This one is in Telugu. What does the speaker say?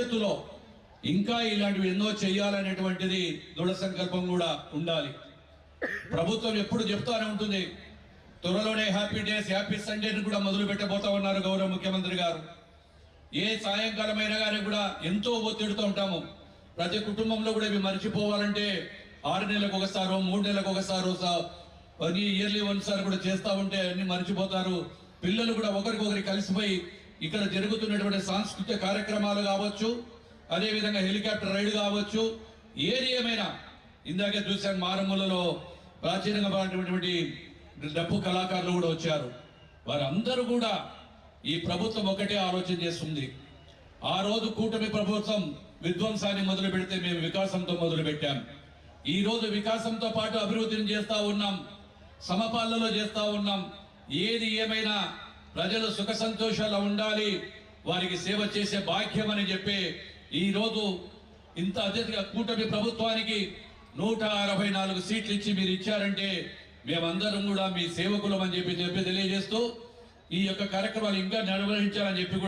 భవిష్యత్తులో ఇంకా ఇలాంటివి ఎన్నో చేయాలనేటువంటిది దృఢ సంకల్పం కూడా ఉండాలి. ప్రభుత్వం ఎప్పుడు చెప్తానే ఉంటుంది, త్వరలోనే హ్యాపీ డేస్ హ్యాపీ సండేని కూడా మొదలు పెట్టబోతా ఉన్నారు గౌరవ ముఖ్యమంత్రి గారు. ఏ సాయంకాలం అయినా కానీ కూడా ఎంతో ఒత్తిడితో ఉంటాము. ప్రతి కుటుంబంలో కూడా ఇవి మర్చిపోవాలంటే 6 నెలలకు ఒకసారో 3 నెలలకు ఒకసారో ఇయర్లీ వన్సారి కూడా చేస్తా ఉంటే అన్ని మర్చిపోతారు. పిల్లలు కూడా ఒకరికొకరి కలిసిపోయి ఇక్కడ జరుగుతున్నటువంటి సాంస్కృతిక కార్యక్రమాలు కావచ్చు, అదేవిధంగా హెలికాప్టర్ రైడ్ కావచ్చు, ఏది ఏమైనా ఇందాకే చూశాను మారుమూలలో ప్రాచీనంగా డప్పు కళాకారులు కూడా వచ్చారు. వారందరూ కూడా ఈ ప్రభుత్వం ఒకటే ఆలోచన చేస్తుంది. ఆ రోజు కూటమి ప్రభుత్వం విధ్వంసాన్ని మొదలు పెడితే మేము వికాసంతో మొదలు పెట్టాం. ఈ రోజు వికాసంతో పాటు అభివృద్ధిని చేస్తా ఉన్నాం, సమపాలనలో చేస్తా ఉన్నాం. ఏది ఏమైనా ప్రజలు సుఖ సంతోషాలు ఉండాలి, వారికి సేవ చేసే భాగ్యం అని చెప్పి ఈ రోజు ఇంత అత్యధిక కూటమి ప్రభుత్వానికి 164 సీట్లు ఇచ్చి మీరు ఇచ్చారంటే మేమందరం కూడా మీ సేవకులం అని చెప్పి తెలియజేస్తూ ఈ యొక్క కార్యక్రమాలు ఇంకా నిర్వహించాలని చెప్పి